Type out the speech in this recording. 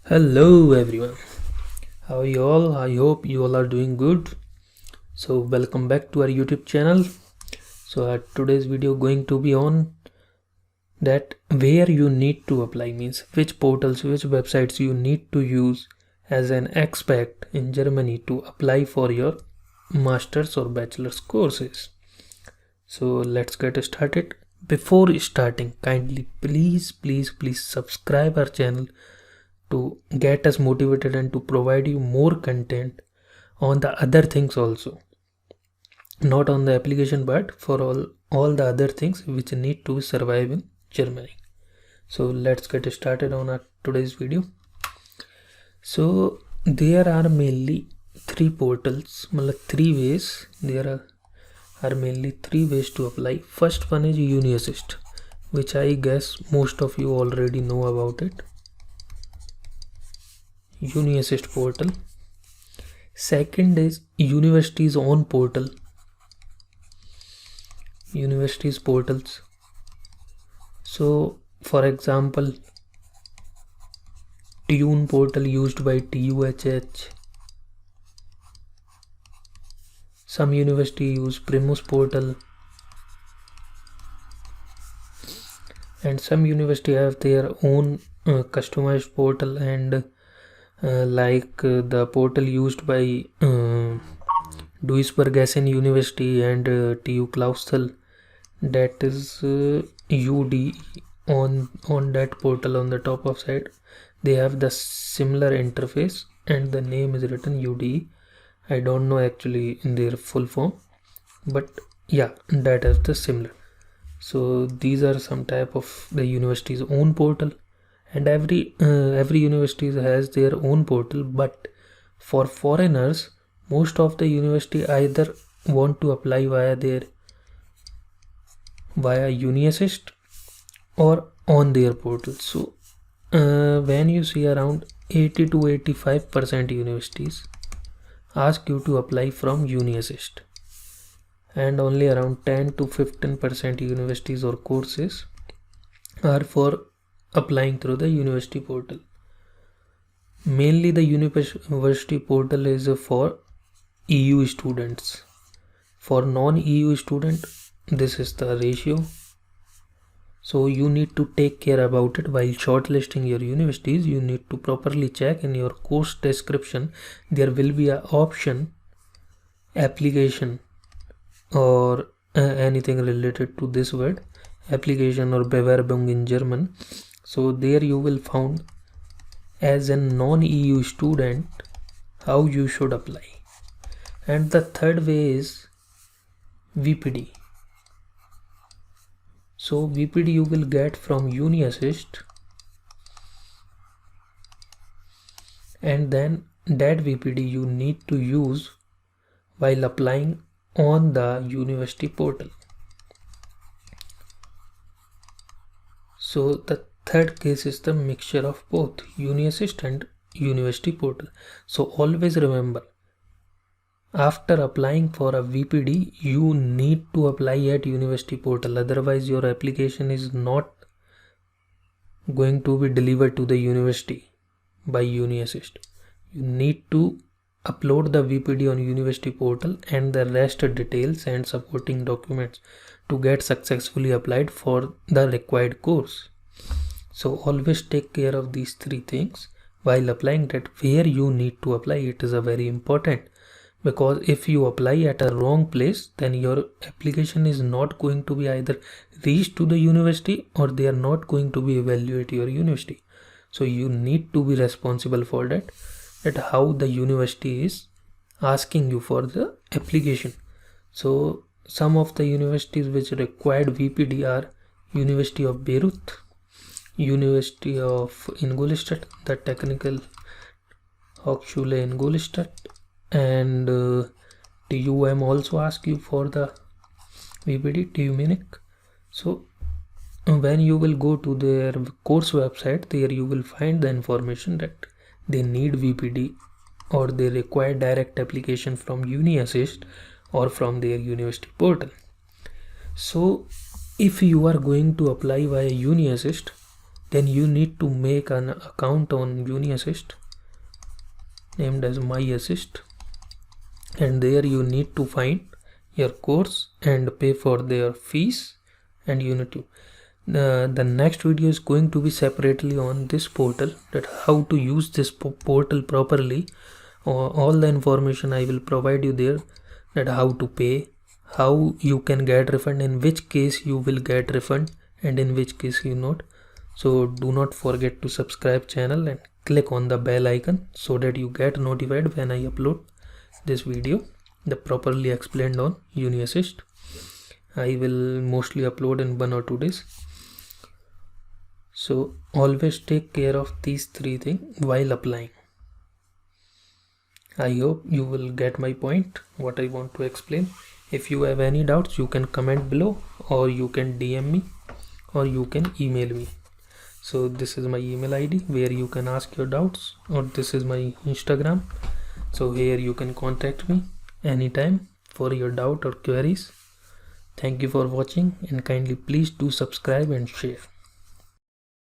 Hello everyone, how are you all? I hope you all are doing good. So welcome back to our YouTube channel. So today's video going to be on that where you need to apply, means which portals, which websites you need to use as an expat in Germany to apply for your master's or bachelor's courses. So let's get started. Before starting, kindly please subscribe our channel to get us motivated and to provide you more content on the other things also, not on the application but for all the other things which need to survive in Germany. So let's get started on our today's video. So there are mainly three portals, three ways. There are mainly three ways to apply. First one is UniAssist, which I guess most of you already know about it. UniAssist portal. Second is university's own portal. Universities portals. So for example, Tune portal used by TUHH. Some university use Primus portal, and some university have their own customized portal, and the portal used by Duisburg Essen University and TU Clausthal, that is UD. On that portal, on the top of side, they have the similar interface and the name is written UDE. I don't know actually in their full form, but yeah, that is the similar. So these are some type of the university's own portal, and every university has their own portal. But for foreigners, most of the university either want to apply via UniAssist or on their portal. So when you see around 80 to 85% universities ask you to apply from UniAssist, and only around 10 to 15% universities or courses are for applying through the university portal. Mainly the university portal is for EU students. For non-EU student, this is the ratio. So you need to take care about it while shortlisting your universities. You need to properly check in your course description. There will be an option application or anything related to this word, application or Bewerbung in German. So there you will found as a non-EU student how you should apply. And the third way is VPD. So VPD you will get from UniAssist, and then that VPD you need to use while applying on the university portal. So the third case is the mixture of both UniAssist and university portal. So always remember, after applying for a VPD, you need to apply at university portal. Otherwise, your application is not going to be delivered to the university by UniAssist. You need to upload the VPD on university portal and the rest details and supporting documents to get successfully applied for the required course. So always take care of these three things while applying. That where you need to apply, it is a very important, because if you apply at a wrong place, then your application is not going to be either reached to the university or they are not going to be evaluate your university. So you need to be responsible for that how the university is asking you for the application. So some of the universities which required VPD are University of Beirut, University of Ingolstadt, the Technical Hochschule Ingolstadt, and TUM also ask you for the VPD, TU Munich. So when you will go to their course website, there you will find the information that they need VPD or they require direct application from UniAssist or from their university portal. So if you are going to apply via UniAssist, then you need to make an account on UniAssist named as MyAssist, and there you need to find your course and pay for their fees and Unity. The next video is going to be separately on this portal, that how to use this portal properly. All the information I will provide you there, that how to pay, how you can get refund, in which case you will get refund and in which case you not. So do not forget to subscribe channel and click on the bell icon so that you get notified when I upload this video, the properly explained on UniAssist. I will mostly upload in 1 or 2 days. So always take care of these 3 things while applying. I hope you will get my point, what I want to explain. If you have any doubts, you can comment below, or you can DM me, or you can email me. So this is my email ID where you can ask your doubts, or this is my Instagram. So here you can contact me anytime for your doubt or queries. Thank you for watching, and kindly please do subscribe and share.